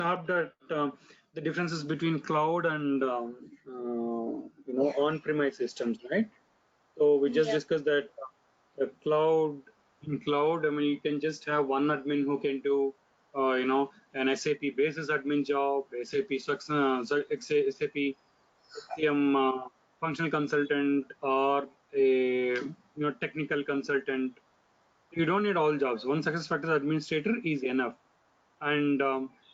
have that the differences between cloud and on-premise systems, right? So we just discussed that the cloud in cloud. I mean, you can just have one admin who can do an SAP basis admin job, SAP SAP functional consultant, or a technical consultant. You don't need all jobs. One SuccessFactors administrator is enough, and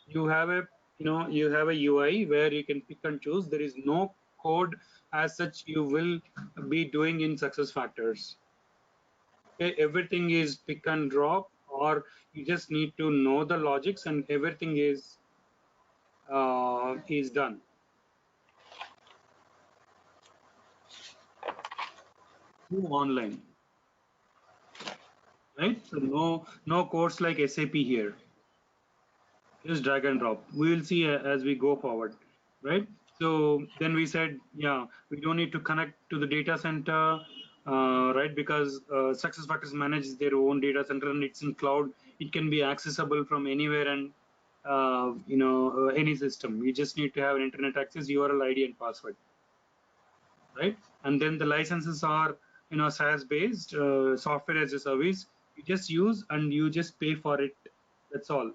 you have a UI where you can pick and choose. There is no code as such you will be doing in SuccessFactors. Okay, everything is pick and drop, or you just need to know the logics, and everything is done. Through online, right? So no course like SAP here. Just drag and drop. We will see as we go forward, right? So then we said, yeah, we don't need to connect to the data center, right? Because SuccessFactors manages their own data center and it's in cloud. It can be accessible from anywhere and any system. You just need to have an internet access, URL ID, and password, right? And then the licenses are SaaS based, software as a service. You just use and you just pay for it. That's all.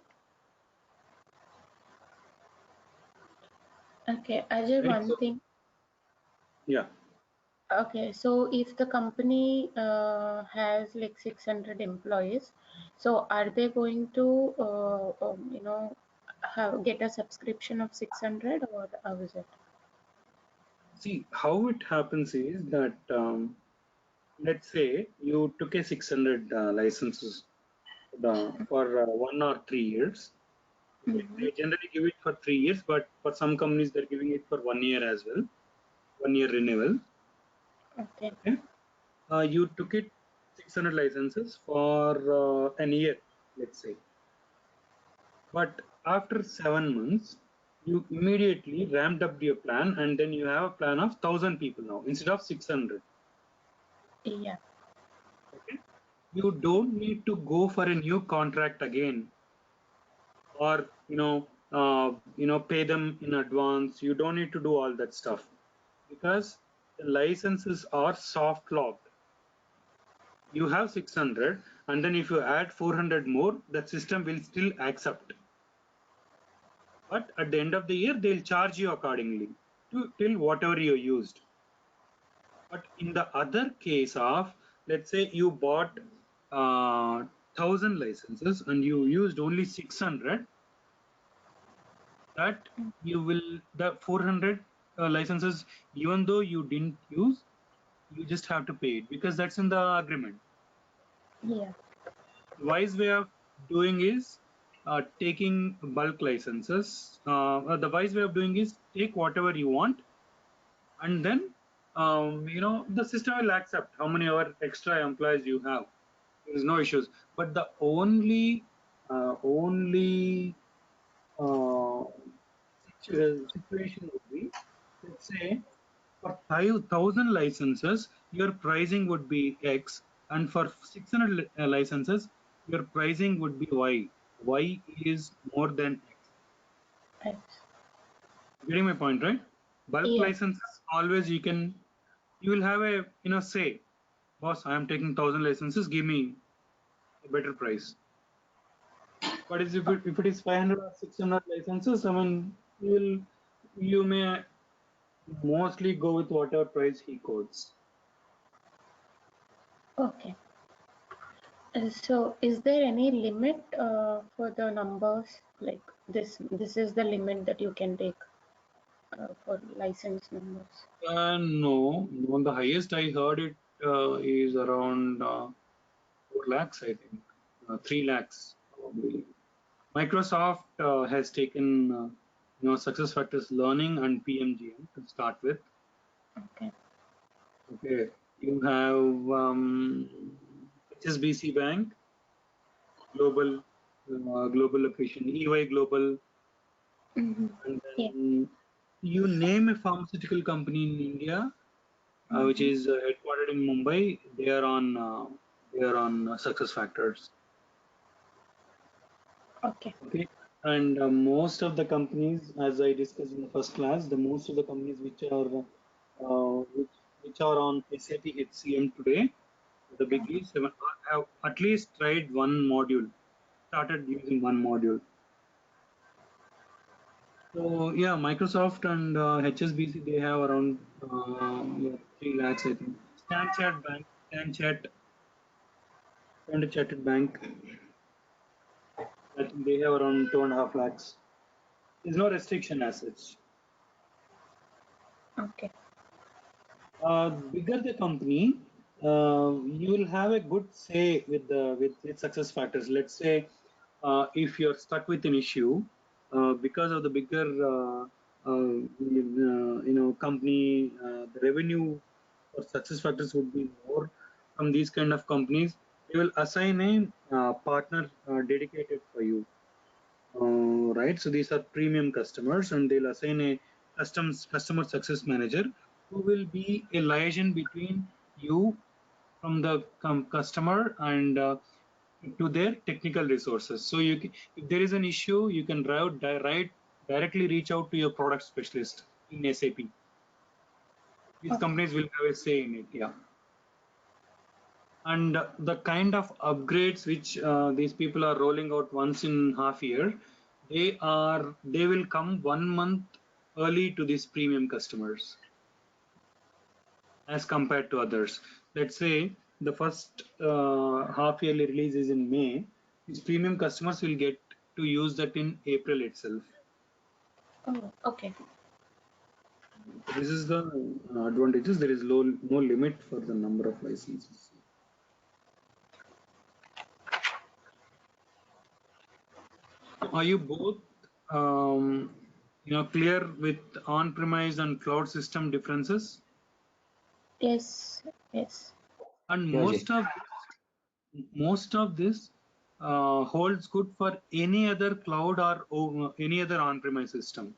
Okay, Ajay, Right, one so, thing. Yeah. Okay, so if the company has like 600 employees, so are they going to, get a subscription of 600, or how is it? See, how it happens is that let's say you took a 600 licenses for 1 or 3 years. Okay. They generally give it for 3 years, but for some companies they're giving it for 1 year as well, 1 year renewal. Okay. Okay. You took it 600 licenses for an year, let's say. But after 7 months, you immediately ramped up your plan, and then you have a plan of 1,000 people now instead of 600. Yeah. Okay. You don't need to go for a new contract again, or pay them in advance. You don't need to do all that stuff because the licenses are soft locked. You have 600, and then if you add 400 more, the system will still accept. But at the end of the year, they'll charge you accordingly till whatever you used. But in the other case of, let's say you bought 1,000 licenses and you used only 600, that you will, the 400 licenses, even though you didn't use, you just have to pay it because that's in the agreement. Yeah. The wise way of doing is taking bulk licenses. The wise way of doing is take whatever you want, and then the system will accept how many other extra employees you have. There is no issues. But the only uh, situation would be, let's say, for 5,000 licenses, your pricing would be X, and for 600 licenses, your pricing would be Y. Y is more than X. Right. Getting my point, right? Bulk Yeah. licenses, always you will have a say, boss, I am taking 1,000 licenses, give me a better price. But if it is 500 or 600 licenses, I mean, you may mostly go with whatever price he quotes. Okay. So is there any limit for the numbers? Like this is the limit that you can take for license numbers? No, the highest I heard it is around 4 lakhs, I think, 3 lakhs probably. Microsoft has taken SuccessFactors Learning and PMGM to start with. Okay. Okay, you have HSBC Bank, global location, EY Global, Mm-hmm. and Yeah. then you name a pharmaceutical company in India, which Mm-hmm. is headquartered in Mumbai. They are on SuccessFactors. Okay. Okay. And most of the companies, as I discussed in the first class, the most of the companies which are on SAP HCM today, the biggies have at least tried one module, started using one module. So yeah, Microsoft and HSBC, they have around 3 lakhs, I think. Standard Chartered Bank, I think they have around 2.5 lakhs. There's no restriction as such. Okay. Bigger the company, you will have a good say with success factors. Let's say if you're stuck with an issue because of the bigger company, the revenue for success factors would be more from these kind of companies. They will assign a partner dedicated for you. Right. So these are premium customers, and they'll assign a customer success manager who will be a liaison between you from the customer and to their technical resources. So if there is an issue, you can directly reach out to your product specialist in SAP. These Okay. companies will have a say in it. Yeah. And the kind of upgrades which these people are rolling out once in half year, they will come 1 month early to these premium customers as compared to others. Let's say the first half yearly release is in May. These premium customers will get to use that in April itself. Oh, okay. So this is the advantages. There is no limit for the number of licenses. Are you both clear with on-premise and cloud system differences? Yes. Yes. And Yeah, Jay. most of this holds good for any other cloud or any other on-premise system,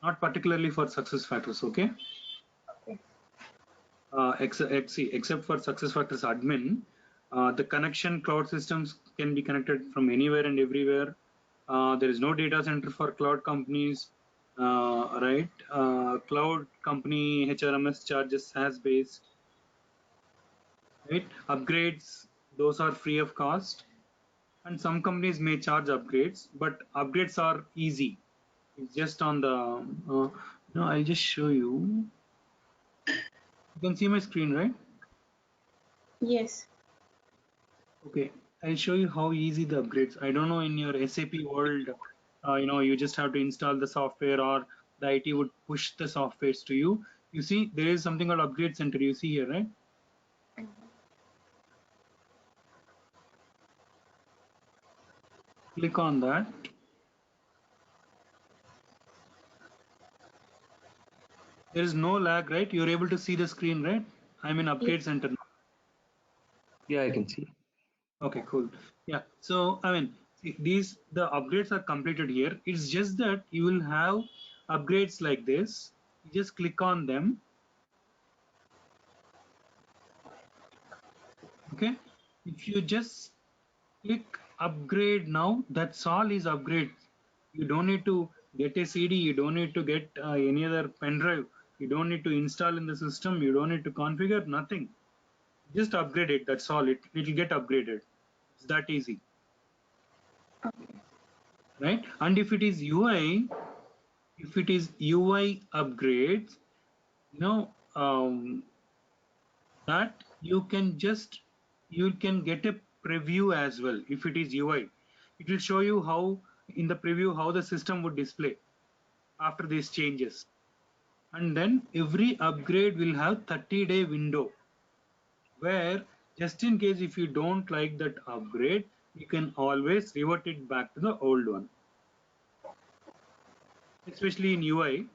not particularly for success factors. Okay. Okay. Except for success factors admin, the connection cloud systems can be connected from anywhere and everywhere. There is no data center for cloud companies, right? Cloud company HRMS charges SaaS based, right? Upgrades, those are free of cost, and some companies may charge upgrades, but upgrades are easy. It's just on the. No, I'll just show you. You can see my screen, right? Yes. Okay, I'll show you how easy the upgrades. I don't know in your SAP world, you just have to install the software or the IT would push the softwares to you. You see, there is something called Upgrade Center. You see here, right? Click on that. There is no lag, right? You're able to see the screen, right? I'm in Upgrade Yes. Center now. Yeah, I can see. Okay, cool. Yeah. So, I mean, see, the upgrades are completed here. It's just that you will have upgrades like this. You just click on them. Okay. If you just click upgrade now, that's all is upgrade. You don't need to get a CD. You don't need to get any other pen drive. You don't need to install in the system. You don't need to configure nothing. Just upgrade it. That's all. It'll get upgraded. It's that easy, Okay. right? And if it is UI upgrades, that you can get a preview as well. If it is UI, it will show you how in the preview how the system would display after these changes. And then every upgrade will have 30-day window where just in case if you don't like that upgrade, you can always revert it back to the old one. Especially in UI,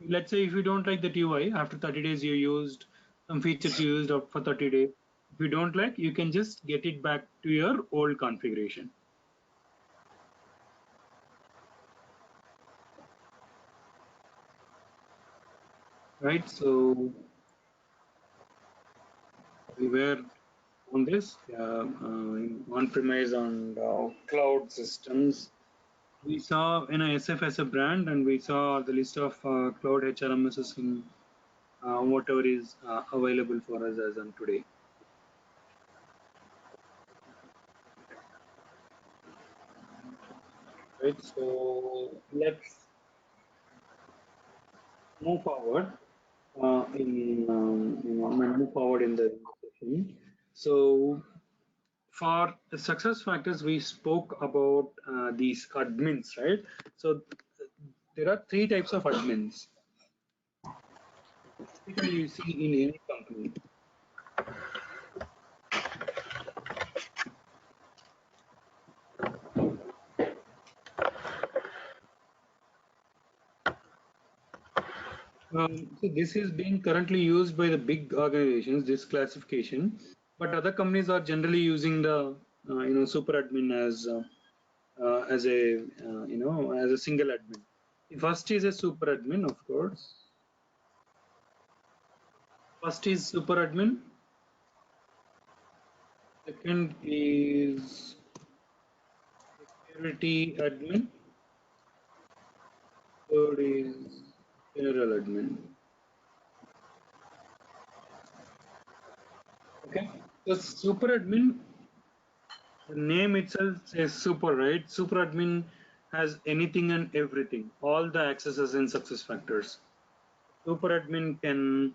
let's say if you don't like that UI, after 30 days you used some features you used up for 30 days. If you don't like, you can just get it back to your old configuration. Right. So we were on this on-premise and cloud systems. we saw SF as a brand, and we saw the list of cloud HRMSs in whatever is available for us as on today. Right, so let's move forward move forward in the session. So for the success factors, we spoke about these admins, right? So there are three types of admins. Typically, you see in any company. So this is being currently used by the big organizations, this classification, but other companies are generally using the super admin as a as a single admin. The first is a super admin, of course. First is super admin. Second is security admin. Third is general admin. Okay. So super admin, the name itself says super, right? Super admin has anything and everything, all the accesses and success factors. Super admin can,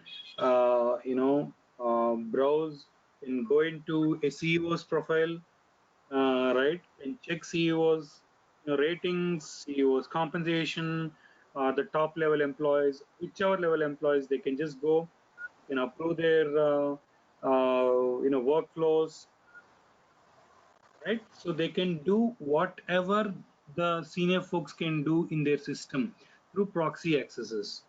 browse, can go into a CEO's profile, right? Can check CEO's ratings, CEO's compensation, the top level employees, whichever level employees, they can just go, approve their, workflows, right? So they can do whatever the senior folks can do in their system through proxy accesses.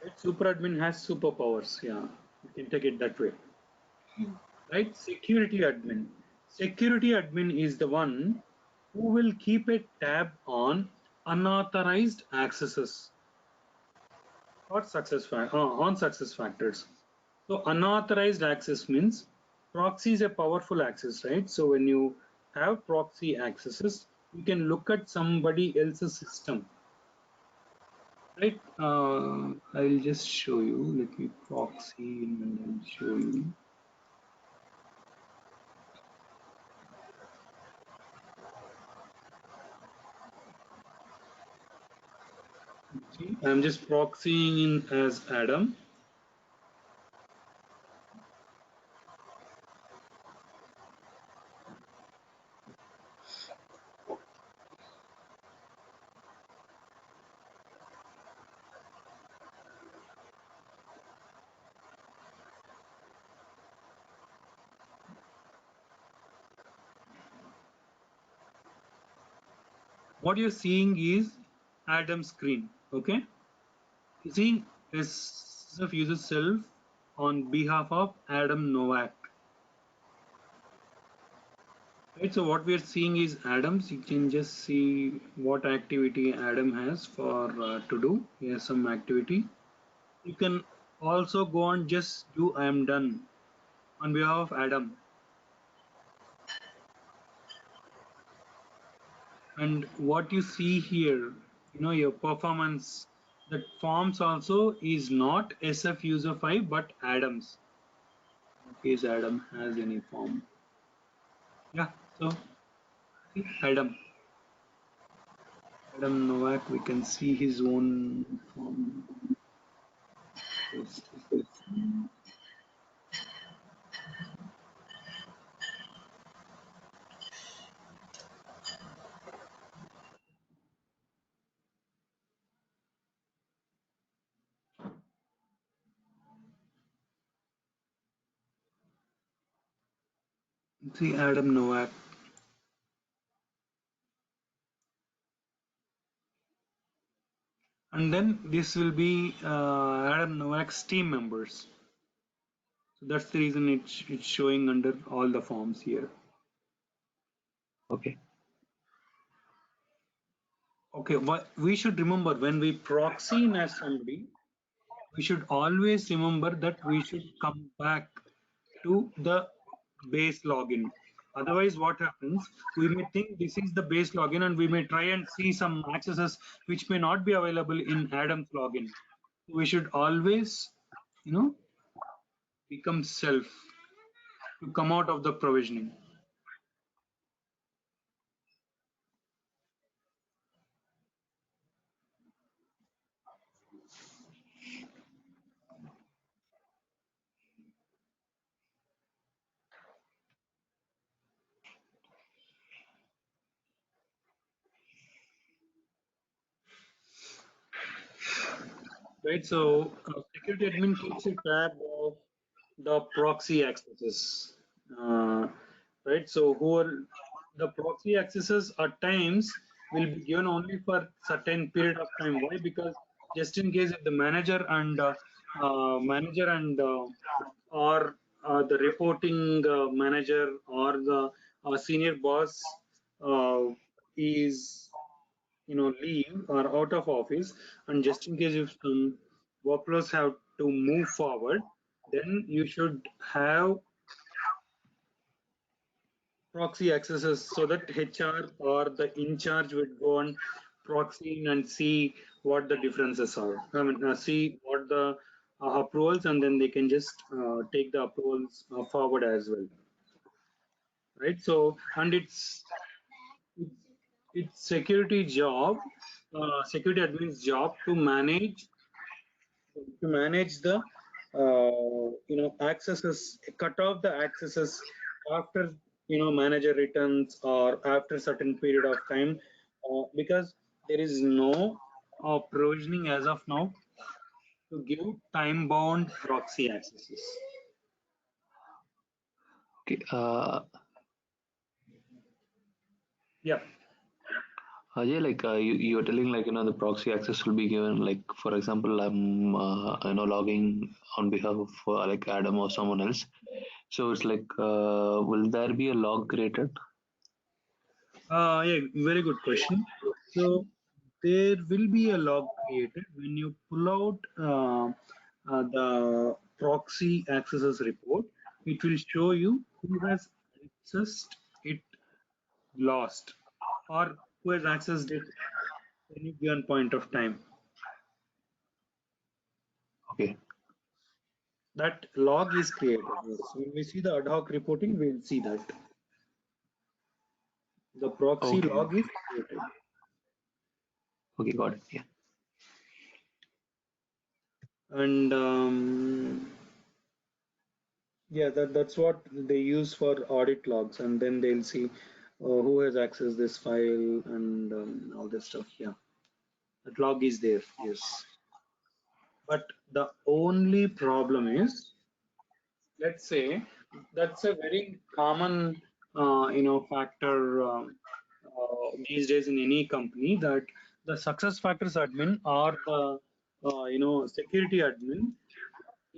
Right? Super admin has superpowers. Yeah, you can take it that way. Right? Security admin. Security admin is the one who will keep a tab on unauthorized accesses or on success factors. So unauthorized access means proxy is a powerful access, right? So when you have proxy accesses, you can look at somebody else's system, right? I'll just show you. Let me proxy and then show you. See, I'm just proxying in as Adam. What you're seeing is Adam's screen. Okay, you see SF user self on behalf of Adam Novak. Right, so what we are seeing is Adams. You can just see what activity Adam has for to do. He has some activity. You can also go on just do I am done on behalf of Adam. And what you see here, your performance, that forms also is not SF user 5 but Adams. In case Adam has any form. Yeah, so Adam. Adam Novak, we can see his own form. See Adam Novak. And then this will be Adam Novak's team members. So that's the reason it's showing under all the forms here. Okay. Okay, but we should remember when we proxy in as somebody, we should always remember that we should come back to the base login. Otherwise, what happens? We may think this is the base login, and we may try and see some accesses which may not be available in Adam's login. We should always, you know, become self to come out of the provisioning. Right. So security admin keeps a tab of the proxy accesses. Right. So who are the proxy accesses at times will be given only for certain period of time. Why? Because just in case if the manager and or the reporting manager or the senior boss is leave or out of office, and just in case if some workflows have to move forward, then you should have proxy accesses so that HR or the in charge would go on proxy and see what the differences are. I mean, see what the approvals, and then they can just take the approvals forward as well. Right. So, and it's security job, security admin's job to manage the accesses, cut off the accesses after manager returns or after certain period of time, because there is no provisioning as of now to give time bound proxy accesses. Okay. Yeah. Yeah, like you are telling, like the proxy access will be given. Like for example, I'm logging on behalf of like Adam or someone else. So it's like, will there be a log created? Yeah, very good question. So there will be a log created when you pull out the proxy accesses report. It will show you who has accessed it lost, or who has accessed it at any given point of time. Okay. That log is created. Yes. When we see the ad hoc reporting, we'll see that the proxy Okay. log is created. Okay. Got it. Yeah. And yeah, that's what they use for audit logs, and then they'll see who has accessed this file and all this stuff. Yeah, that log is there. Yes, but the only problem is, let's say, that's a very common, factor these days in any company, that the success factors admin or the, security admin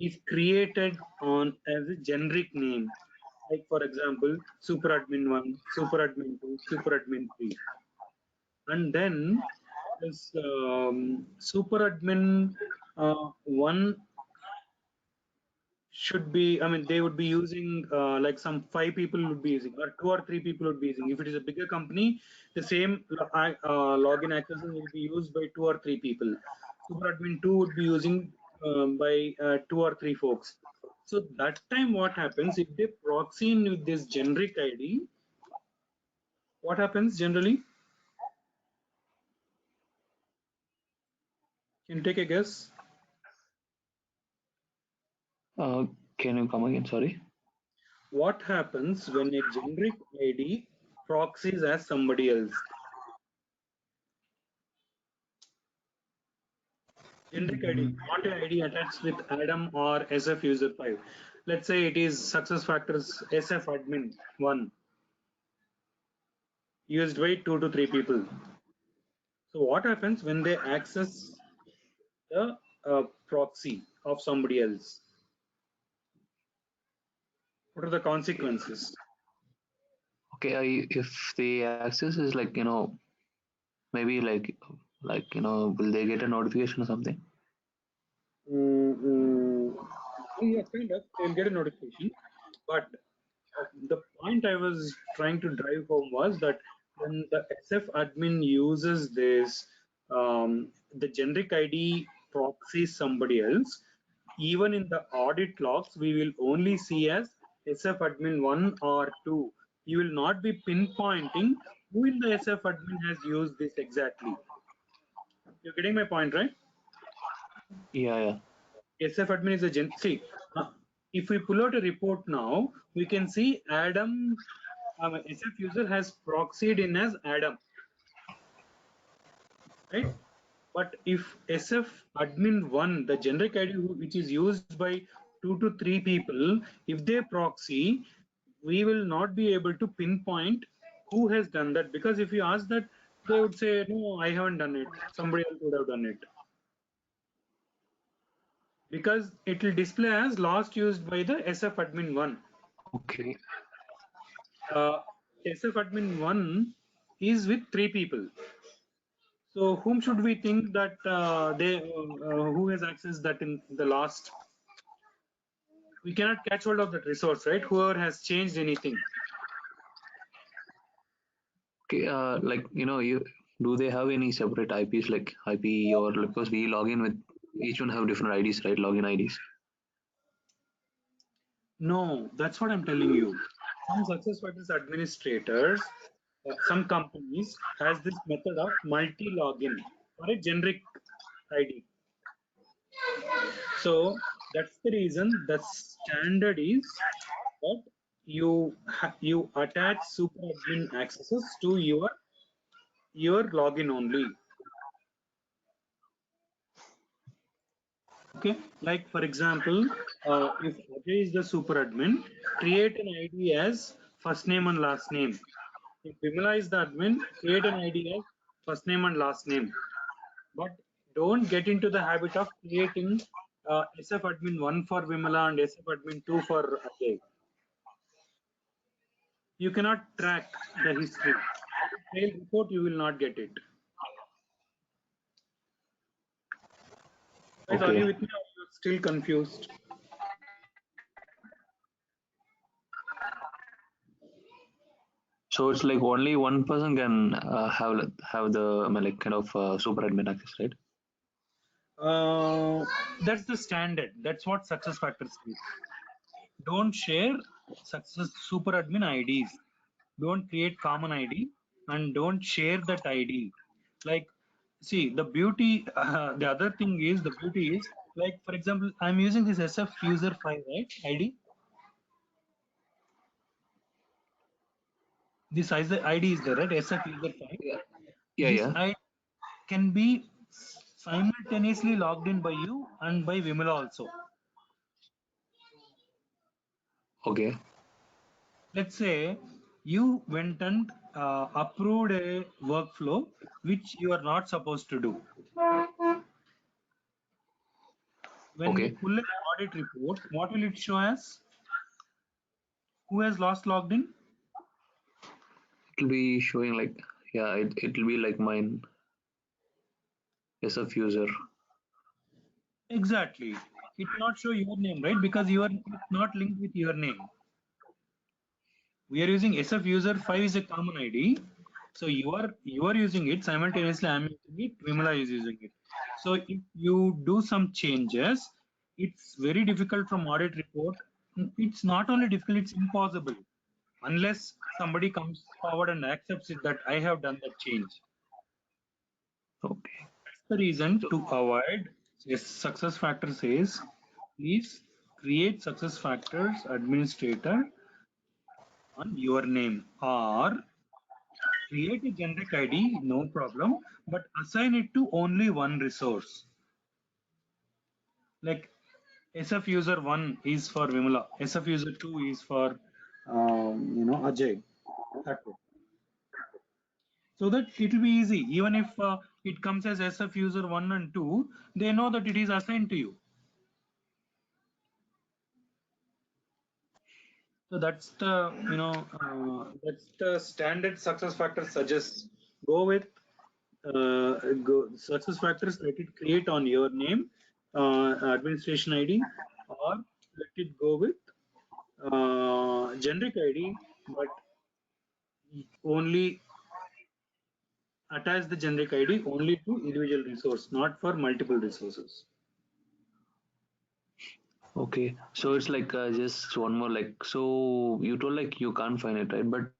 is created on as a generic name. Like for example, super admin 1, super admin 2, super admin 3. And then this super admin 1 should be, I mean, they would be using like some 5 people would be using, or 2 or 3 people would be using. If it is a bigger company, the same login accesses will be used by 2 or 3 people. Super admin 2 would be using by 2 or 3 folks. So that time what happens if they proxy in with this generic ID, what happens generally? Can you take a guess? Uh, can you come again? Sorry. What happens when a generic ID proxies as somebody else? Generic ID, not an ID attached with Adam or SF user 5. Let's say it is success factors SF admin 1 used by 2 to 3 people. So what happens when they access the proxy of somebody else? What are the consequences? Okay. If the access is like maybe will they get a notification or something? Mm, mm, yeah, kind of. They'll get a notification, but the point I was trying to drive home was that when the SF admin uses this, the generic ID proxies somebody else, even in the audit logs, we will only see as SF admin 1 or 2. You will not be pinpointing who in the SF admin has used this exactly. You're getting my point, right? Yeah, yeah. SF admin is a see. If we pull out a report now, we can see Adam. SF user has proxied in as Adam, right? But if SF admin 1, the generic ID which is used by 2 to 3 people, if they proxy, we will not be able to pinpoint who has done that, because if you ask that, they would say, no, I haven't done it. Somebody else would have done it. Because it will display as last used by the SF admin 1. Okay. Uh, SF admin 1 is with 3 people. So whom should we think that who has accessed that in the last? We cannot catch hold of that resource, right? Whoever has changed anything. Okay. Like you do they have any separate IPs like IP or because we log in with each one have different IDs, right? Login IDs. No, that's what I'm telling you. Some success factors administrators, some companies has this method of multi-login for a generic ID. So that's the reason the standard is that you attach super admin accesses to your login only. Okay, like for example, if Ajay is the super admin, create an ID as first name and last name. If Vimala is the admin, create an ID as first name and last name. But don't get into the habit of creating SF admin 1 for Vimala and SF admin 2 for Ajay. You cannot track the history. Audit trail report, you will not get it. Guys, are you Okay. with me or are you still confused? So it's like only one person can have the like kind of super admin access, right? That's the standard. That's what success factors says. Don't share success super admin IDs. Don't create common ID and don't share that ID. Like, see, the beauty, the other thing is, the beauty is, like, for example, I'm using this SF user 5, right? ID. This ID is there, right? SF user 5. Yeah. Yeah, This yeah. ID can be simultaneously logged in by you and by Vimala also. Okay. Let's say you went and approved a workflow which you are not supposed to do. When we Okay. pull an audit report, what will it show as? Who has last logged in? It'll be showing like yeah, it'll be like mine SF user. Exactly. It will not show your name, right? Because it's not linked with your name. We are using SF user 5 is a common ID. So you are using it simultaneously. I'm using it. Vimala is using it. So if you do some changes, it's very difficult from audit report. It's not only difficult; it's impossible unless somebody comes forward and accepts it that I have done that change. Okay. That's the reason So to avoid. Yes, success factor says, please create success factors administrator on your name or create a generic ID, no problem, but assign it to only one resource. Like SF user 1 is for Vimala, SF user 2 is for Ajay. That way. So that it will be easy. Even if it comes as SF user 1 and 2, they know that it is assigned to you. So that's the standard success factor suggests. Go with success factors. Let it create on your name, administration ID, or let it go with generic ID, but only attach the generic ID only to individual resource, not for multiple resources. Okay, so it's like just one more like, so you told like you can't find it, right? But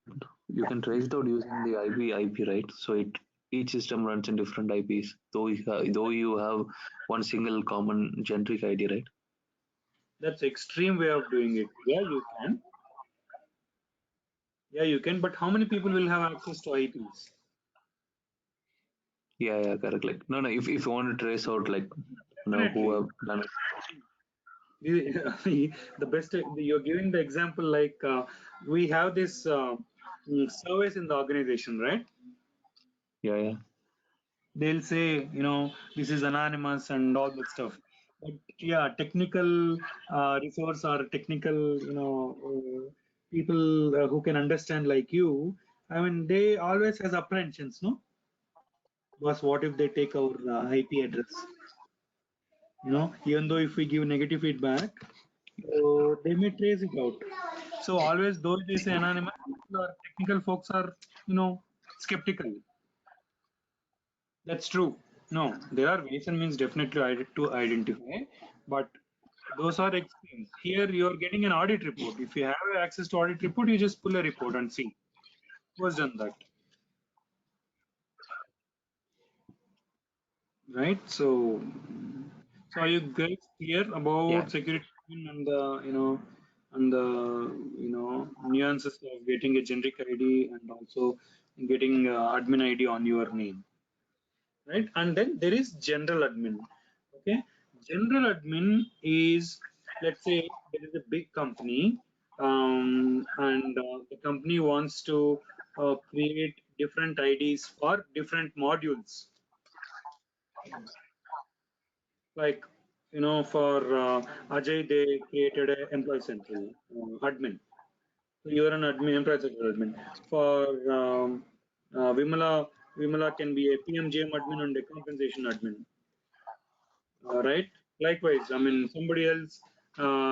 you can trace it out using the IP, right? So it each system runs in different IPs, though you have one single common generic ID, right? That's extreme way of doing it. Yeah, you can. Yeah, you can. But how many people will have access to IPs? Yeah, correct. Like no, if you want to trace out like who Definitely. have done it. The best you're giving the example like we have this surveys in the organization, right? Yeah. They'll say, this is anonymous and all that stuff. But yeah, technical resource or technical, people who can understand like you, I mean, they always has apprehensions, no? Because what if they take our IP address? Even though if we give negative feedback, they may trace it out. So always, though it is anonymous, people or technical folks are, skeptical. That's true. No, there are ways and means definitely to identify, but those are extremes. Here, you are getting an audit report. If you have access to audit report, you just pull a report and see who has done that, right? So are you guys clear Yeah. about security and the and the nuances of getting a generic ID and also getting admin ID on your name, right? And then there is general admin. Okay, general admin is, let's say there is a big company, and the company wants to create different IDs for different modules, like for Ajay they created a employee central admin. So you're an admin, employee central admin. For Vimala can be a PMGM admin and a compensation admin, right? Likewise, I mean somebody else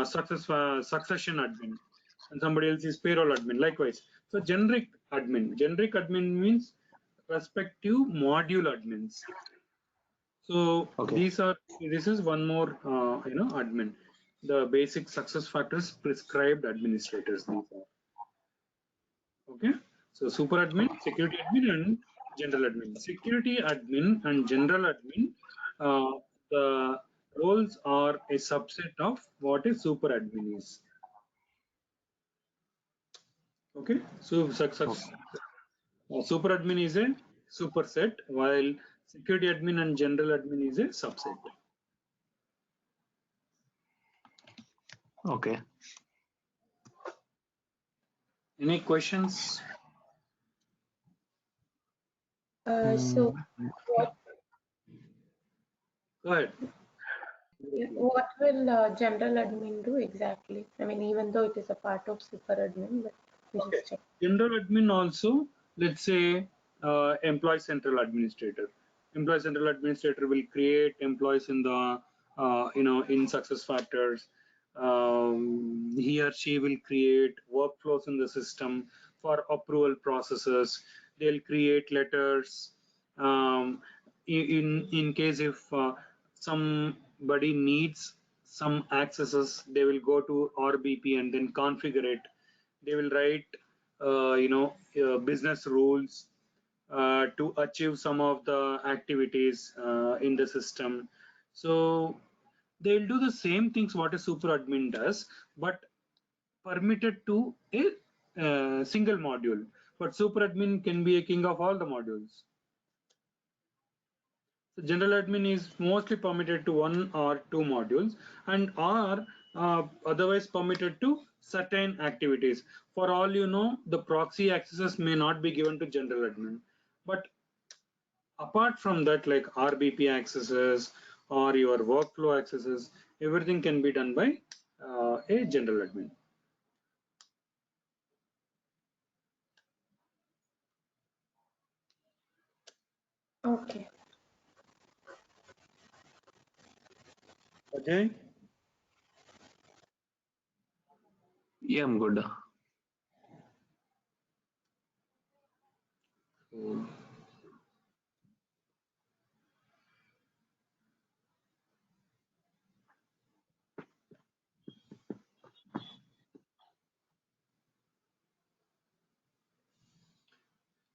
succession admin, and somebody else is payroll admin. Likewise, so generic admin means respective module admins. So Okay. this is one more admin. The basic success factors prescribed administrators. These are okay. So super admin, security admin, and general admin. Security admin and general admin. The roles are a subset of what a super admin is. Okay. So success super admin is a superset, while security admin and general admin is a subset. Okay. Any questions? So Mm, what Go ahead. what will general admin do exactly? I mean, even though it is a part of super admin, but I'm Okay. just check. General admin also, let's say employee central administrator. Employee central administrator will create employees in the, in success factors. He or she will create workflows in the system for approval processes. They'll create letters. Um, in case if somebody needs some accesses, they will go to RBP and then configure it. They will write business rules to achieve some of the activities in the system. So they will do the same things what a super admin does, but permitted to a single module. But super admin can be a king of all the modules. So general admin is mostly permitted to one or two modules and are otherwise permitted to certain activities. For all you know, the proxy accesses may not be given to general admin. But apart from that, like RBP accesses or your workflow accesses, everything can be done by a general admin. Okay. Okay. Yeah, I'm good.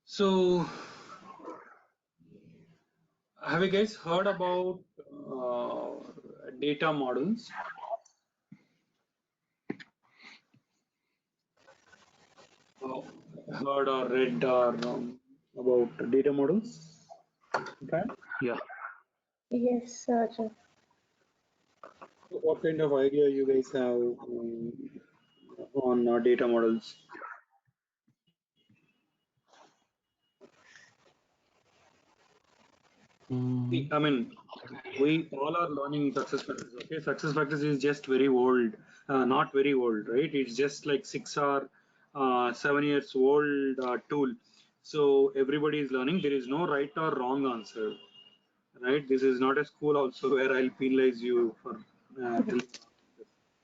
So, have you guys heard about data models? Uh, Heard or read or about data models? Okay. Yeah. Yes, Ajay. So what kind of idea you guys have on data models? See, Mm, I mean, we all are learning success factors. Okay, success factors is just very old, not very old, right? It's just like 6 or 7 years old tool. So everybody is learning. There is no right or wrong answer, right? This is not a school also where I'll penalize you for telling.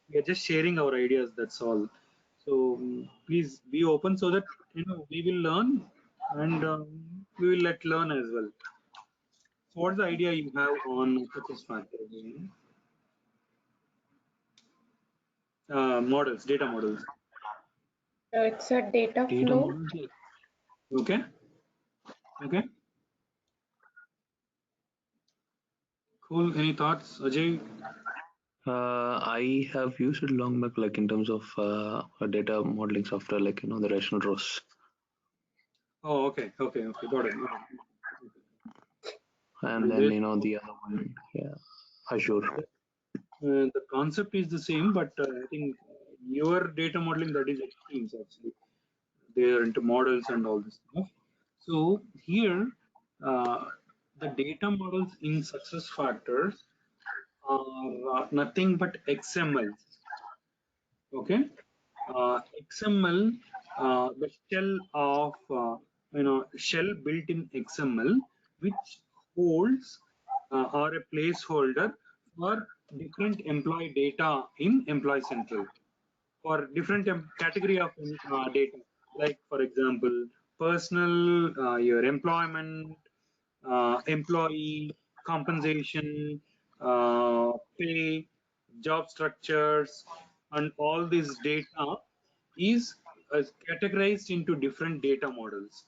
We are just sharing our ideas. That's all. So please be open so that we will learn and we will let learn as well. So what's the idea you have on success factors? Models, data models. It's a data data flow. models, like, Okay, okay, cool. Any thoughts, Ajay? I have used it long back, like in terms of a data modeling software, like the rational rows, Oh, okay, okay, okay. Got it. Got it. and And then the other one, yeah, Azure. the concept is the same, but I think your data modeling that is extremes actually. They are into models and all this stuff. So here, the data models in success factors are nothing but XMLs. Okay, XML, the shell of shell built in XML, which holds or a placeholder for different employee data in Employee Central for different category of data, like for example, personal, your employment, employee compensation, pay, job structures, and all this data is categorized into different data models.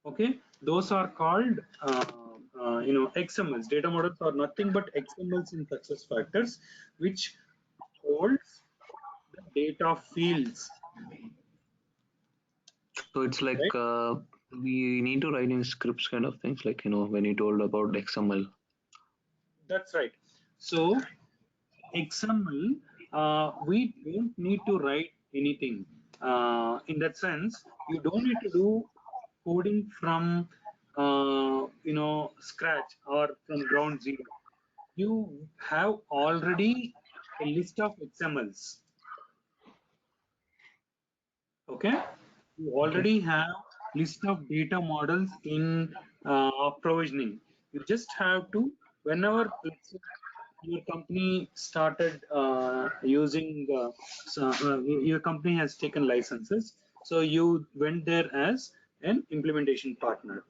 Okay, those are called XMLs. Data models are nothing but XMLs in success factors, which holds the data fields, So it's like right? we need to write in scripts, kind of things, like when you told about XML. That's right. So XML, we don't need to write anything. In that sense, you don't need to do coding from scratch or from ground zero. You have already a list of XMLs. Okay, you Okay. already have list of data models in provisioning. You just have to, whenever let's say your company started using your company has taken licenses, so you went there as an implementation partner.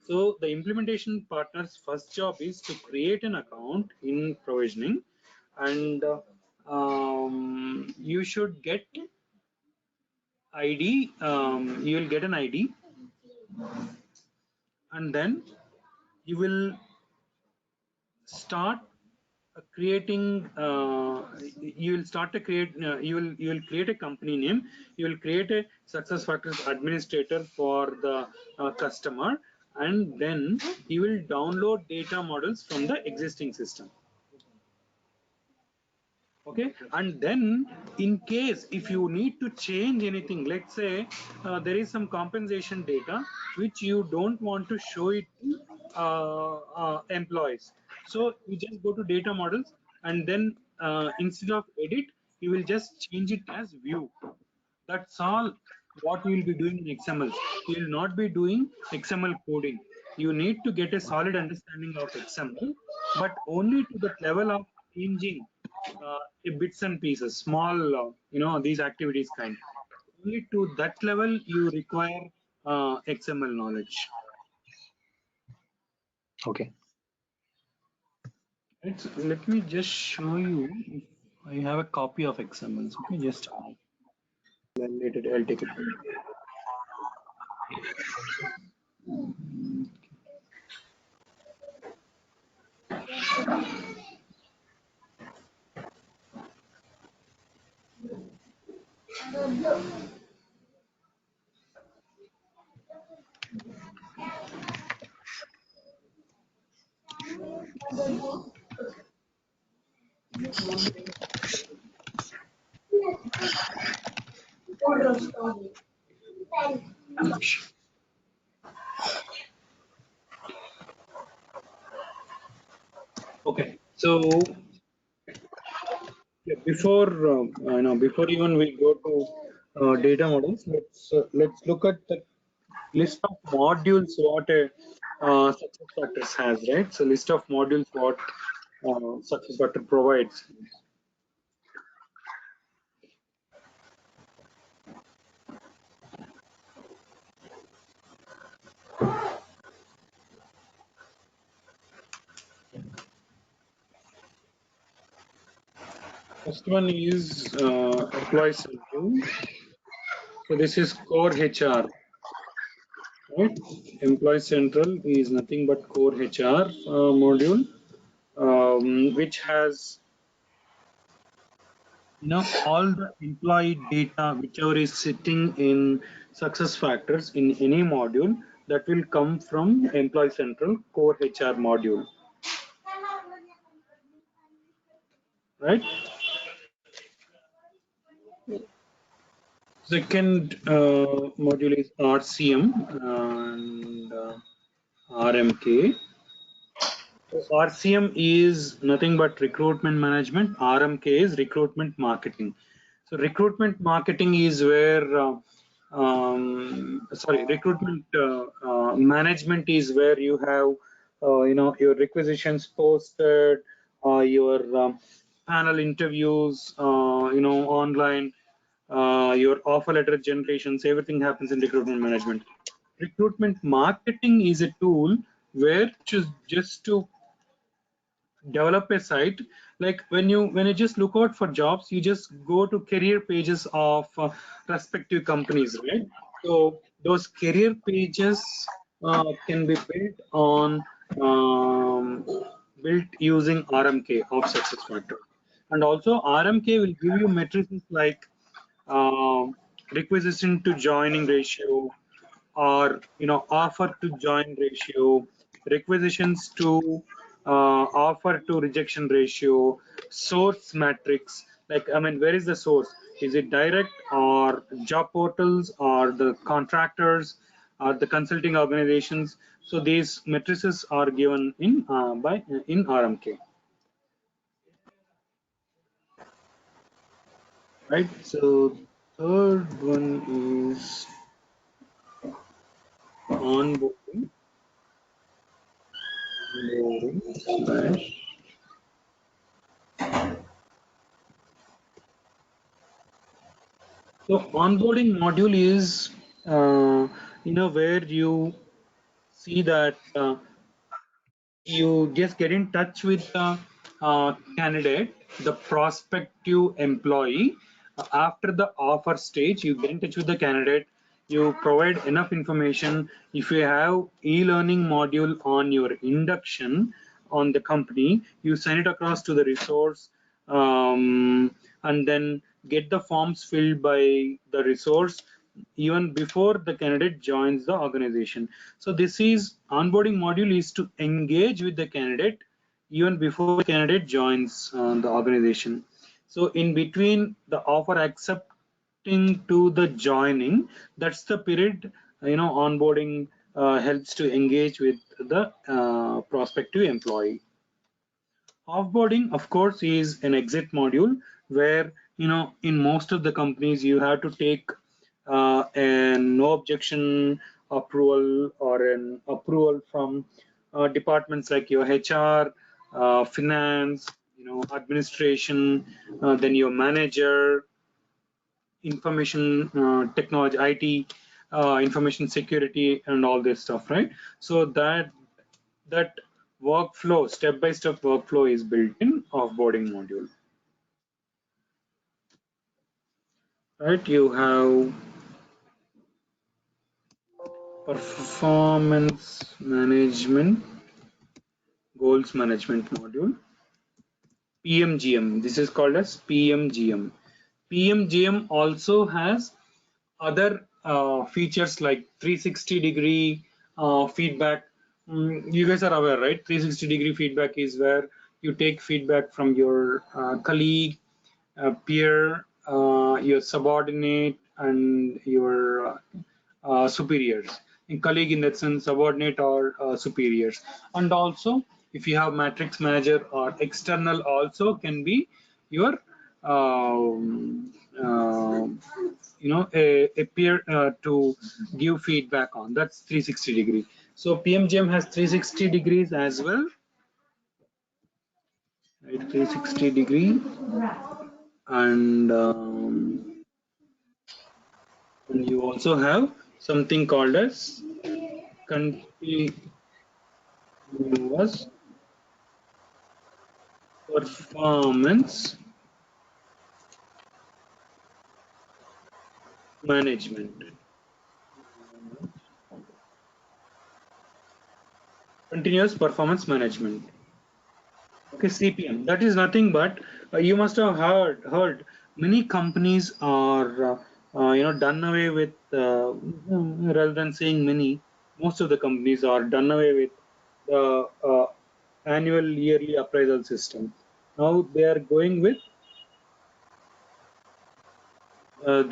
So the implementation partner's first job is to create an account in provisioning, and you should get ID, you will get an ID, and then you will start creating. You will start to create. You will create a company name. You will create a success factors administrator for the customer, and then you will download data models from the existing system. Okay, and then in case if you need to change anything, let's say there is some compensation data which you don't want to show it to employees, so you just go to data models, and then instead of edit you will just change it as view. That's all what you will be doing in XML. You will not be doing XML coding. You need to get a solid understanding of XML, but only to that level of changing bits and pieces, small, these activities kind. only to that level you require XML knowledge. Okay. Right, so let me just show you if I have a copy of XML. So let me just I'll take it. Okay, so yeah, before even we go to data models, let's look at the list of modules what a success factors has, right? So list of modules what success factor provides. First one is employee central. So this is core HR, right? Employee central is nothing but core HR module, which has all the employee data whichever is sitting in success factors in any module that will come from employee central core HR module, right? Second module is RCM and RMK. So RCM is nothing but recruitment management. RMK is recruitment marketing. So recruitment marketing is where, recruitment management is where you have, your requisitions posted, your panel interviews, online, your offer letter generations, everything happens in recruitment management. Recruitment marketing is a tool where just to develop a site, like when you just look out for jobs, you just go to career pages of respective companies, right? So those career pages can be built using RMK of success factor, and also RMK will give you matrices like um, requisition to joining ratio, or offer to join ratio, requisitions to offer to rejection ratio, source matrix. Like, I mean, where is the source? Is it direct or job portals or the contractors or the consulting organizations? So these matrices are given in RMK, right? So third one is onboarding. Onboarding slash So onboarding module is, where you see that you just get in touch with the candidate, the prospective employee. After the offer stage, you get in touch with the candidate. You provide enough information. If you have e-learning module on your induction on the company, you send it across to the resource, and then get the forms filled by the resource even before the candidate joins the organization. So this is onboarding module is to engage with the candidate even before the candidate joins the organization. So in between the offer accepting to the joining, that's the period, onboarding helps to engage with the prospective employee. Offboarding, of course, is an exit module where, in most of the companies, you have to take a no objection approval or an approval from departments like your HR, finance, administration, then your manager, information technology, IT, information security, and all this stuff, right? So that workflow, step-by-step workflow, is built in offboarding module, right? You have performance management, goals management module, PMGM. This is called as PMGM. PMGM also has other features like 360-degree feedback. You guys are aware, right? 360-degree feedback is where you take feedback from your colleague, peer, your subordinate, and your superiors. In colleague, in that sense, subordinate or superiors. And also, if you have matrix manager or external, also can be your a peer to give feedback on. That's 360-degree. So PMGM has 360 degrees as well, right? 360-degree, and you also have something called as continuous performance management. Continuous performance management. Okay, CPM. That is nothing but you must have heard many companies are done away with rather than saying many. Most of the companies are done away with the annual yearly appraisal system. Now they are going with a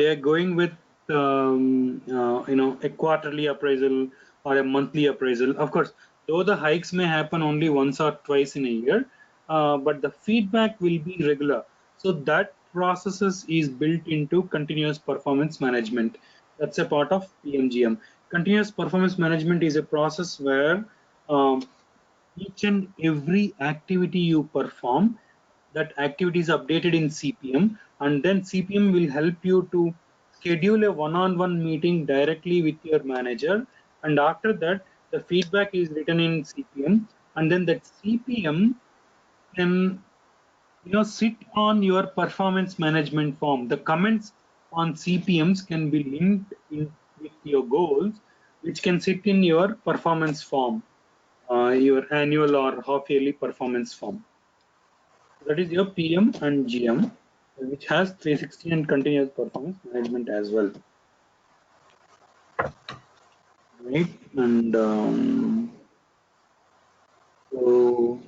quarterly appraisal or a monthly appraisal. Of course, though the hikes may happen only once or twice in a year, but the feedback will be regular. So that processes is built into continuous performance management. That's a part of PMGM. Continuous performance management is a process where um, each and every activity you perform, that activity is updated in CPM, and then CPM will help you to schedule a one-on-one meeting directly with your manager, and after that the feedback is written in CPM, and then that CPM can sit on your performance management form. The comments on CPMs can be linked in with your goals, which can sit in your performance form, your annual or half yearly performance form. That is your PM and GM, which has 360 and continuous performance management as well, right? And so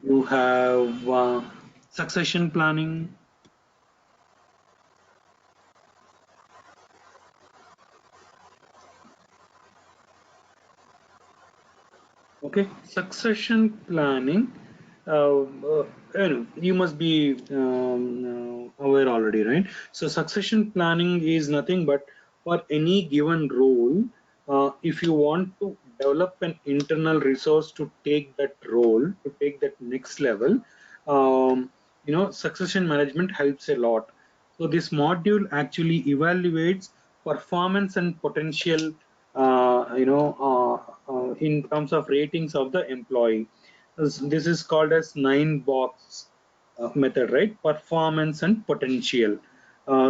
you have succession planning. Okay, succession planning. You must be aware already, right? So succession planning is nothing but for any given role. If you want to develop an internal resource to take that role, to take that next level, succession management helps a lot. So this module actually evaluates performance and potential, in terms of ratings of the employee. This is called as 9 box method, right? Performance and potential.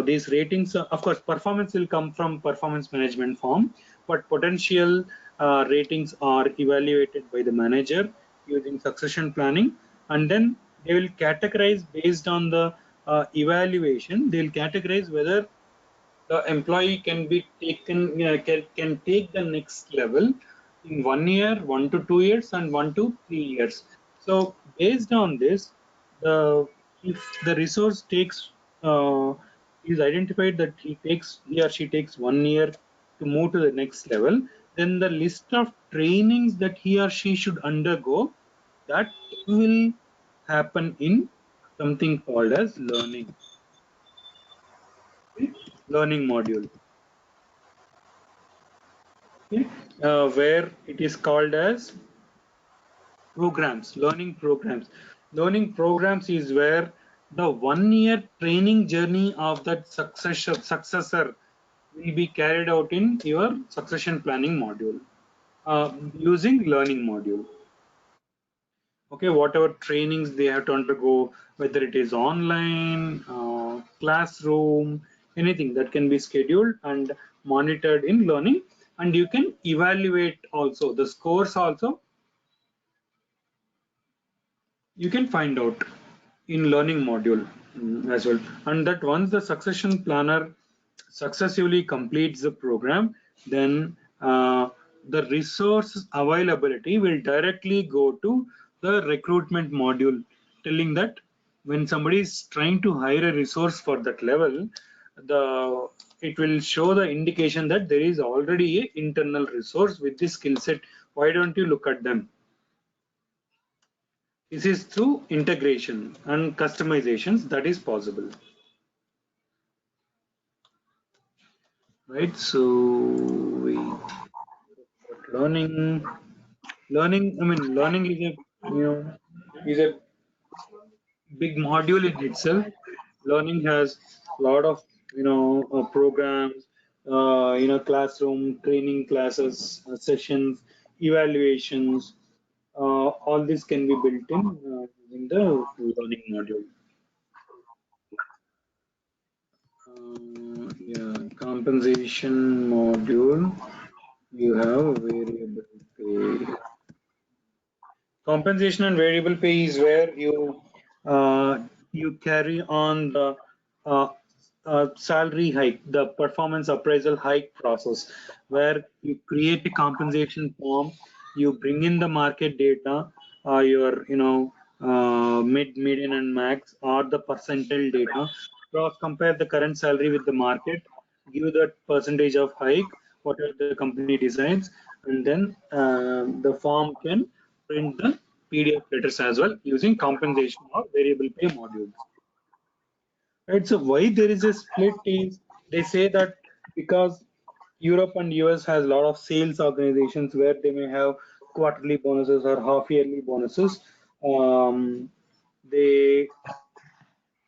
These ratings, of course, performance will come from performance management form, but potential ratings are evaluated by the manager using succession planning, and then they will categorize based on the evaluation. They'll categorize whether the employee can be taken, can take the next level in 1 year, 1 to 2 years, and 1 to 3 years. So based on this, the if the resource takes is identified that he or she takes 1 year to move to the next level, then the list of trainings that he or she should undergo, that will happen in something called as learning module. Okay, where it is called as programs, learning programs. Learning programs is where the 1 year training journey of that successor will be carried out in your succession planning module using learning module. Okay, whatever trainings they have to undergo, whether it is online, classroom, anything that can be scheduled and monitored in learning, and you can evaluate also the scores also you can find out in learning module as well. And that once the succession planner successfully completes the program, then the resource availability will directly go to the recruitment module, telling that when somebody is trying to hire a resource for that level, the it will show the indication that there is already a internal resource with this skill set. Why don't you look at them? This is through integration and customizations that is possible, right? So we learning, learning. I mean, learning is a is a big module in itself. Learning has a lot of programs, classroom training classes, sessions, evaluations. All this can be built in the learning module. Yeah, compensation module. You have variable pay. Compensation and variable pay is where you carry on the uh, salary hike, the performance appraisal hike process, where you create a compensation form, you bring in the market data, your median and max, or the percentile data, cross compare the current salary with the market, give that percentage of hike, whatever the company decides, and then the form can print the PDF letters as well using compensation or variable pay modules. Right. So why there is a split is they say that because Europe and US has a lot of sales organizations where they may have quarterly bonuses or half yearly bonuses. They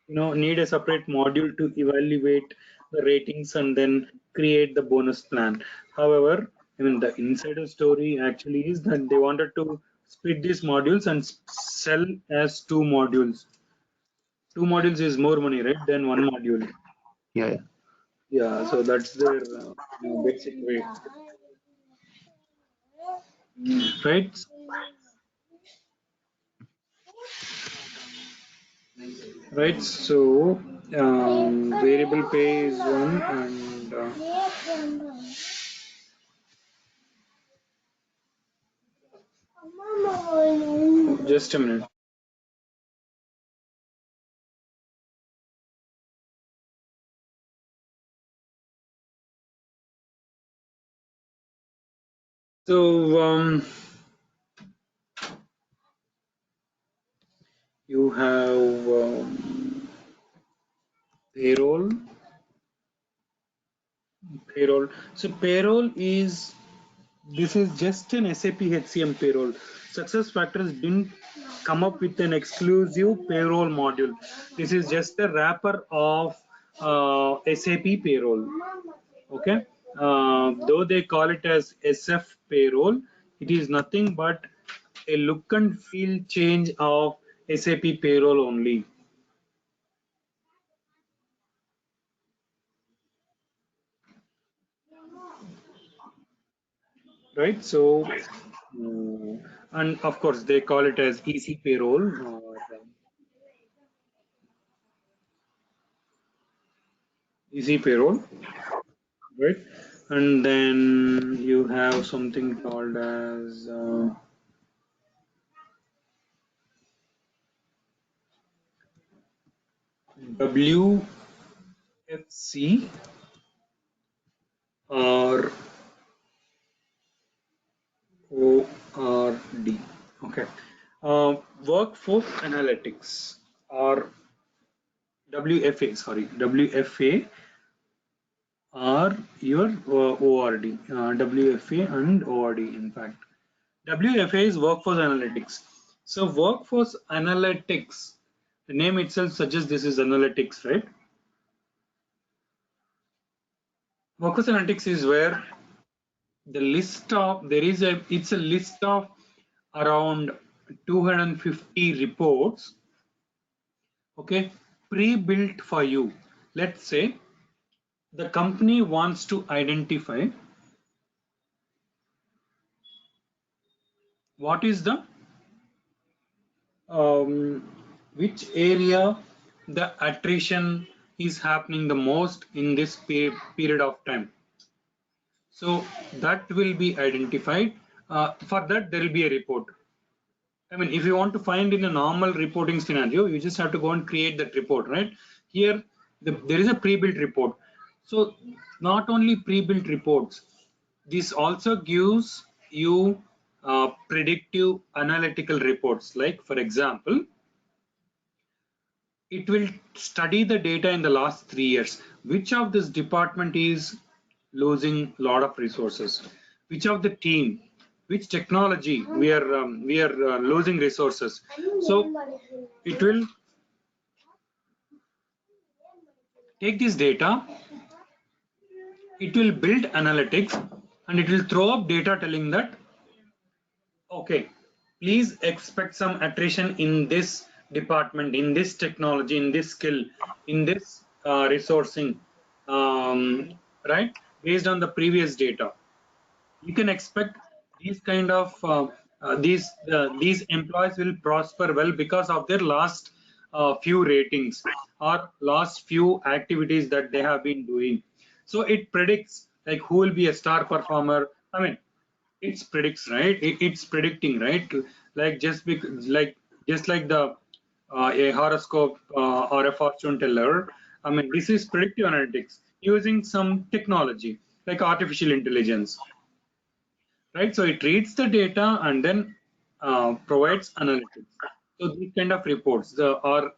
need a separate module to evaluate the ratings and then create the bonus plan. However, I mean the insider story actually is that they wanted to split these modules and sell as two modules is more money, right, than one module. Yeah, Yeah, so that's their basic way, right? Right, so variable pay is one, and just a minute. So you have payroll. Payroll. So payroll is this is just an SAP HCM payroll. Success Factors didn't come up with an exclusive payroll module. This is just a wrapper of SAP payroll. Okay. Though they call it as SF payroll, it is nothing but a look and feel change of SAP payroll only. Right. So, and of course, they call it as easy payroll. Easy payroll, right? And then you have something called as WFC or ORD. Okay. Workforce analytics or WFA, sorry, WFA or your ORD, WFA and ORD, in fact. WFA is workforce analytics. So workforce analytics The name itself suggests this is analytics, right? Focus analytics is where the list of it's a list of around 250 reports, okay, pre-built for you. Let's say the company wants to identify what is the which area the attrition is happening the most in this period of time. So that will be identified. For that, there will be a report. I mean, if you want to find in a normal reporting scenario, you just have to go and create that report, right? Here, there is a pre-built report. So not only pre-built reports, this also gives you predictive analytical reports. Like, for example, it will study the data in the last 3 years. Which of this department is losing a lot of resources? Which of the team? Which technology we are losing resources? So it will take this data, it will build analytics, and it will throw up data telling that, okay, please expect some attrition in this department, in this technology, in this skill, in this resourcing, right? Based on the previous data, you can expect these kind of these employees will prosper well because of their last few ratings or last few activities that they have been doing. So it predicts like who will be a star performer. I mean, it's predicts, right? It's predicting, right? Like just like the a horoscope or a fortune teller. I mean, this is predictive analytics using some technology like artificial intelligence, right? So it reads the data and then provides analytics. So these kind of reports are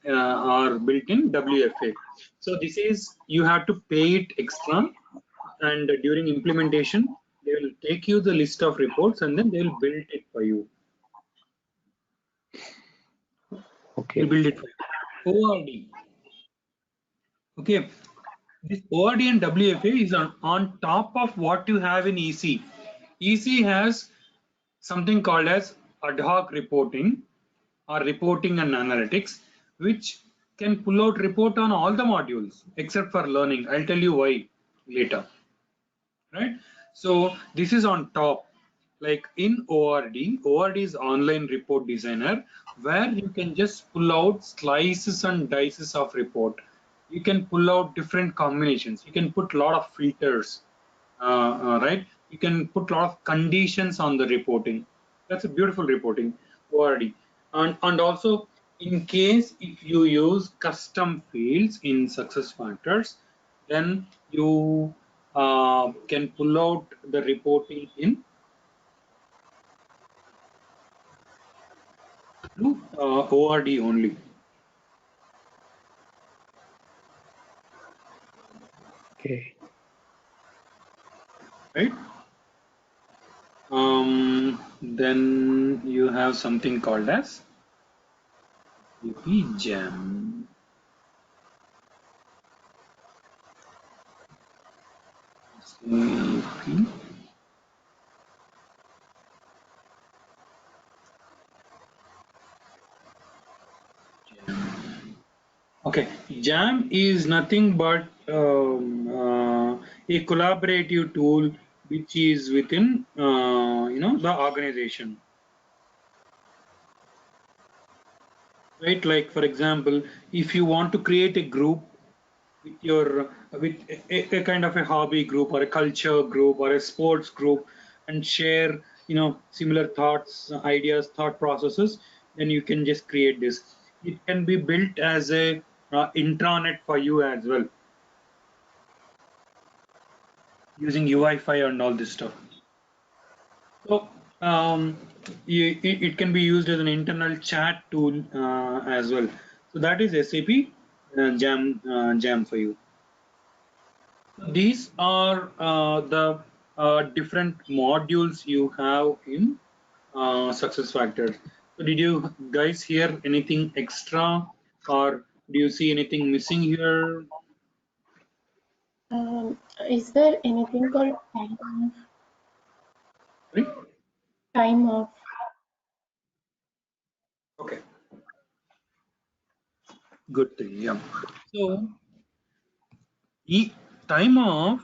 built in WFA. So this is, you have to pay it extra, and during implementation they will take you the list of reports and then they will build it for you. They'll Okay. build it for you. ORD. Okay. This ORD and WFA is on top of what you have in EC. EC has something called as ad hoc reporting or reporting and analytics, which can pull out report on all the modules except for learning. I'll tell you why later, right? So this is on top. Like in ORD is online report designer, where you can just pull out slices and dices of report. You can pull out different combinations. You can put a lot of filters, right? You can put a lot of conditions on the reporting. That's a beautiful reporting, ORD. And also, in case if you use custom fields in SuccessFactors, then you can pull out the reporting in through ORD only, Okay. right? Then you have something called as Jam. Okay, Jam is nothing but a collaborative tool which is within the organization, right? Like for example, if you want to create a group with your with a kind of a hobby group or a culture group or a sports group, and share similar thoughts, ideas, thought processes, then you can just create this. It can be built as a intranet for you as well, using UI5 and all this stuff. So it can be used as an internal chat tool as well. So that is SAP Jam for you. These are the different modules you have in SuccessFactors. So did you guys hear anything extra or do you see anything missing here? Is there anything called time off? Sorry? Time off. Okay, good thing. Yeah. So, time off.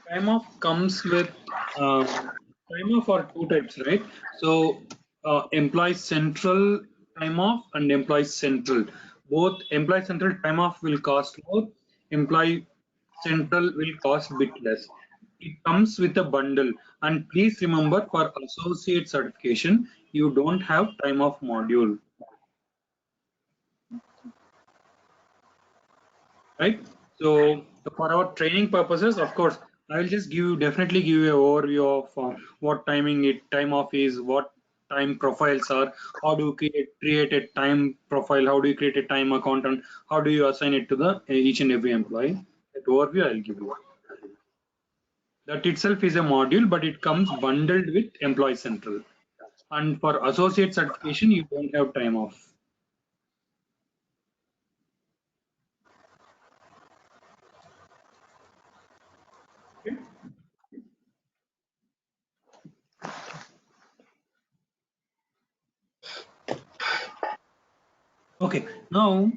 Time off comes with time off are two types, right? So employee central time off and employee central. Both employee central time off will cost more. Employee central will cost bit less. It comes with a bundle. And please remember, for associate certification, you don't have time off module. Right? So for our training purposes, of course, I will just definitely give you an overview of what time off is, what time profiles are, how do you create a time profile, how do you create a time account, and how do you assign it to the each and every employee. That overview I'll give you. That itself is a module, but it comes bundled with Employee Central. And for associate certification, you don't have time off. Okay. Okay. Now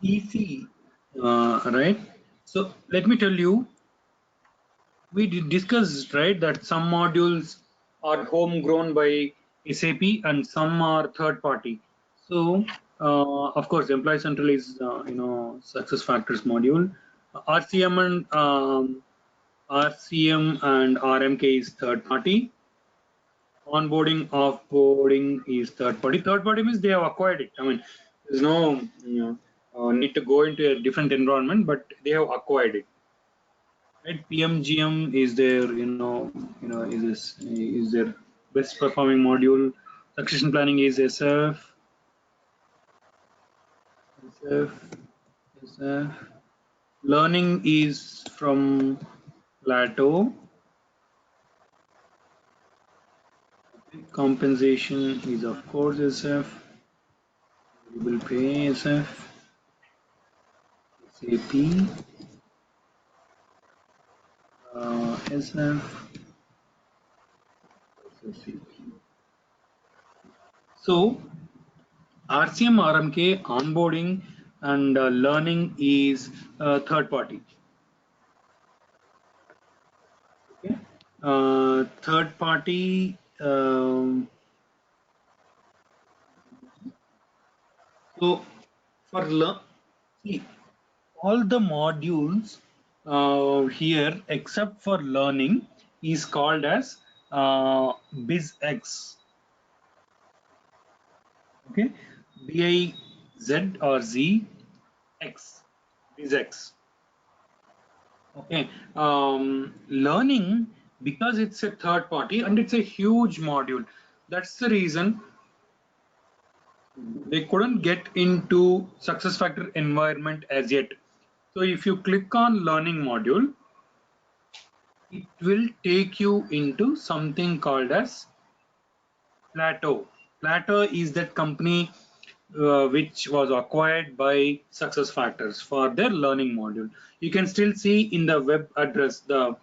EC, right? So let me tell you, we discussed, right, that some modules are homegrown by SAP and some are third party. So, of course, Employee Central is, success factors module. RCM and RMK is third party. Onboarding, offboarding is third party. Third party means they have acquired it. I mean, there's no need to go into a different environment, but they have acquired it. Right? PMGM is their, is their best performing module. Succession planning is SF, SF. Learning is from Plateau. Compensation is of course SF. Variable pay SF. SAP. SF. So RCM, RMK, onboarding and learning is third party. Okay. Third party. So for see, all the modules here except for learning is called as BizX. Okay, BIZ or Z X, BizX. Okay, learning, because it's a third party and it's a huge module. That's the reason they couldn't get into success factor environment as yet. So if you click on learning module, it will take you into something called as Plateau. Plateau is that company which was acquired by success factors for their learning module. You can still see in the web address, the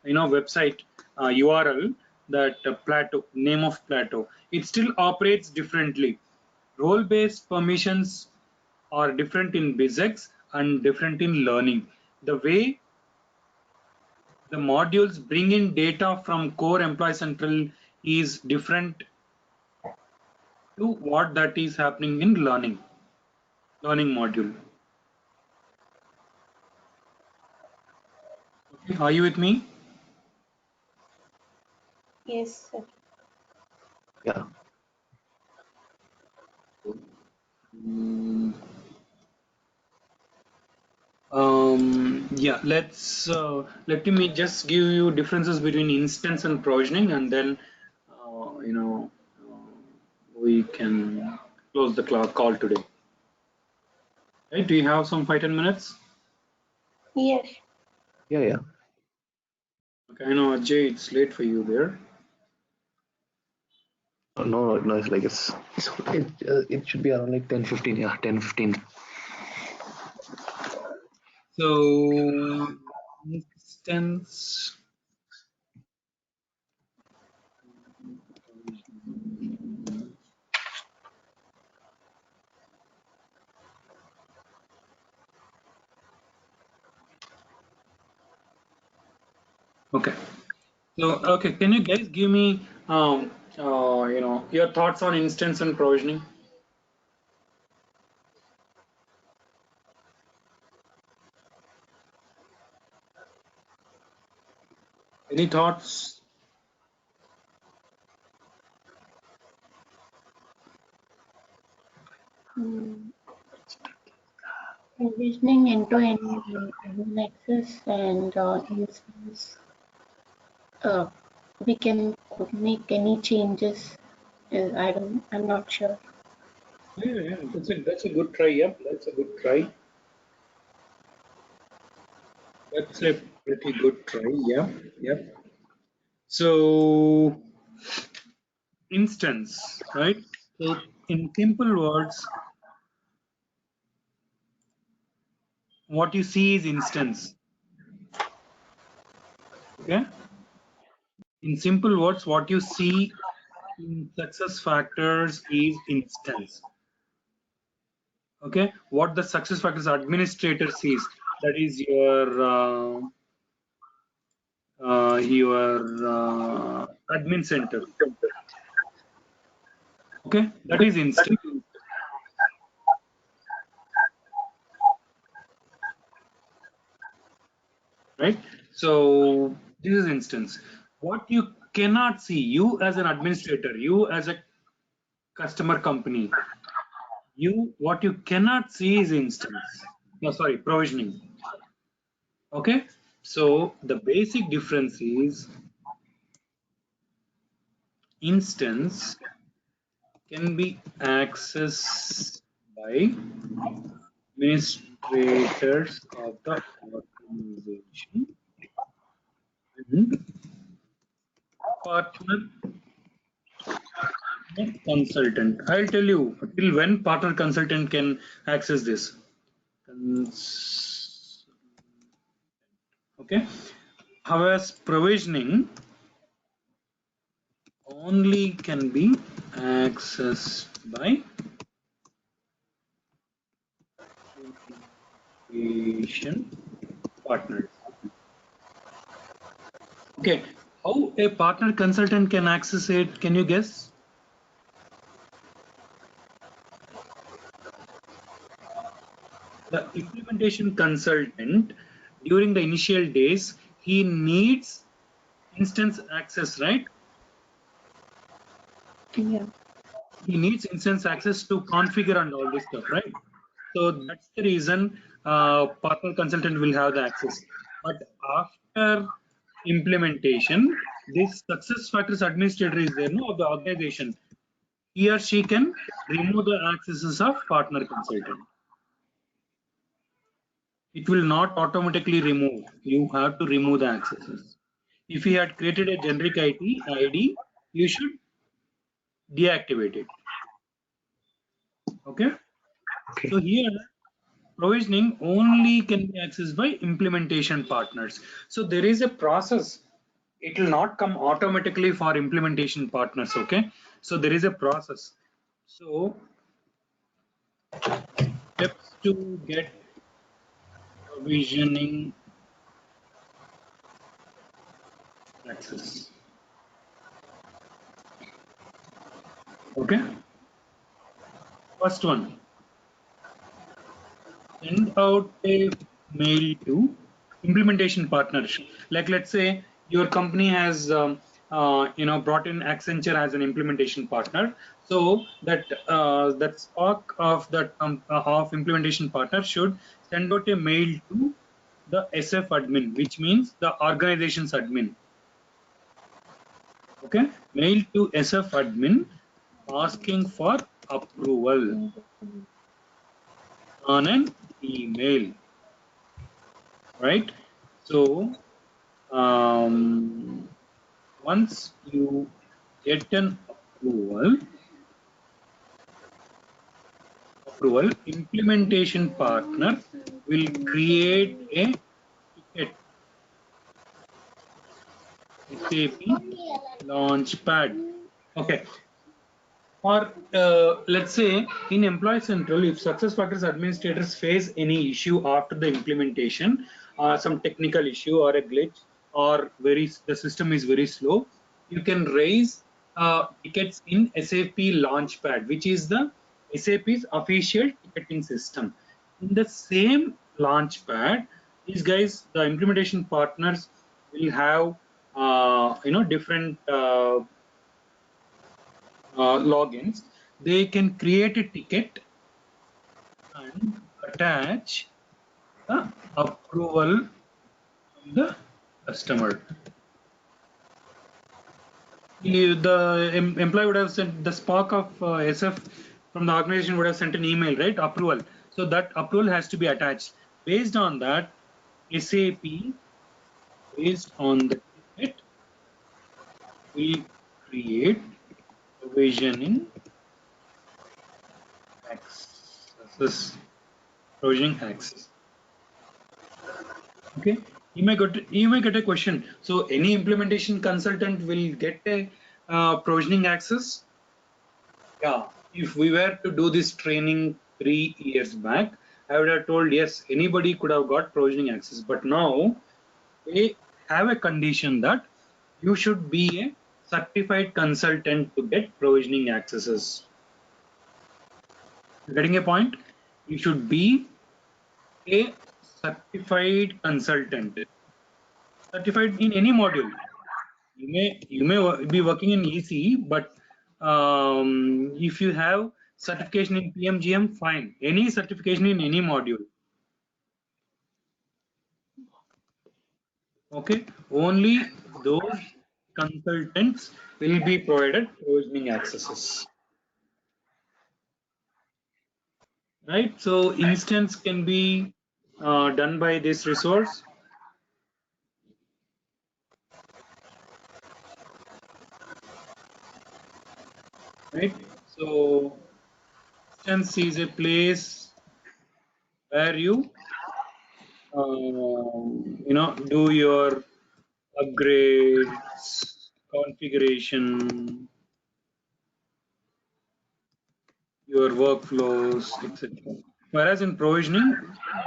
website URL, that Plateau, name of Plateau. It still operates differently. Role-based permissions are different in BizX and different in learning. The way the modules bring in data from core Employee Central is different to what that is happening in learning module. Okay, are you with me? Yes, sir. Yeah. Mm, yeah, let me just give you differences between instance and provisioning, and then we can close the call today. Right? Do you have some 5-10 minutes? Yes. Yeah. Okay, I know Ajay, it's late for you there. No, it's like it should be around like 10-15. Yeah, 10-15. So instance. Okay. So, okay, can you guys give me, your thoughts on instance and provisioning? Any thoughts? Provisioning end-to-end access and instance, we can make any changes. I'm not sure. Yeah, that's a good try. Yep, that's a good try. That's a pretty good try. Yep. So instance, right? So in simple words, what you see is instance. Okay. In simple words, what you see in success factors is instance. Okay, what the success factors administrator sees, that is your admin center. Okay, that is instance, right? So this is instance. What you cannot see, you as an administrator, you as a customer company, what you cannot see is instance. No, sorry, provisioning. Okay, so the basic difference is instance can be accessed by administrators of the organization and partner consultant. I'll tell you till when partner consultant can access this. Okay. However, provisioning only can be accessed by implementation partners. Okay. How a partner consultant can access it? Can you guess? The implementation consultant, during the initial days, he needs instance access, right? Yeah. He needs instance access to configure and all this stuff, right? So that's the reason partner consultant will have the access. But after implementation, this success factors administrator is there, no, of the organization. He or she can remove the accesses of partner consultant. It will not automatically remove. You have to remove the accesses. If you had created a generic ID, you should deactivate it. Okay. Okay. So here, provisioning only can be accessed by implementation partners. So there is a process. It will not come automatically for implementation partners. Okay. So there is a process. So steps to get provisioning access. Okay. First one, send out a mail to implementation partners. Like let's say your company has brought in Accenture as an implementation partner. So that spark of of implementation partner should send out a mail to the SF admin, which means the organization's admin. Okay, mail to SF admin asking for approval on an email, right? So once you get an approval, implementation partner will create a ticket, SAP Launchpad. Okay. Or let's say in Employee Central, if SuccessFactors administrators face any issue after the implementation, some technical issue or a glitch, or the system is very slow, you can raise tickets in SAP Launchpad, which is the SAP's official ticketing system. In the same Launchpad, these guys, the implementation partners, will have different logins. They can create a ticket and attach the approval from the customer. The employee would have sent the spark of SF from the organization would have sent an email, right? Approval. So that approval has to be attached. Based on that, SAP, based on the ticket, will create provisioning access. Provisioning access. Okay, you may get a question. So any implementation consultant will get a provisioning access. Yeah, if we were to do this training 3 years back, I would have told yes, anybody could have got provisioning access. But now they have a condition that you should be a certified consultant to get provisioning accesses. Getting a point? You should be a certified consultant. Certified in any module. You may be working in EC, but if you have certification in PMGM, fine. Any certification in any module. Okay, only those consultants will be provided provisioning accesses. Right. So instance can be done by this resource. Right. So instance is a place where you do your upgrades, configuration, your workflows, etc. Whereas in provisioning,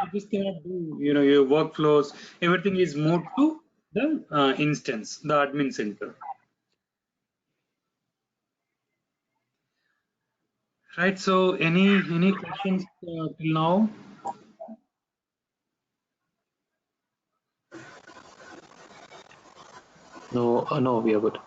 you just cannot do, your workflows. Everything is moved to the instance, the admin center. Right. So, any questions till now? No, no, we are good.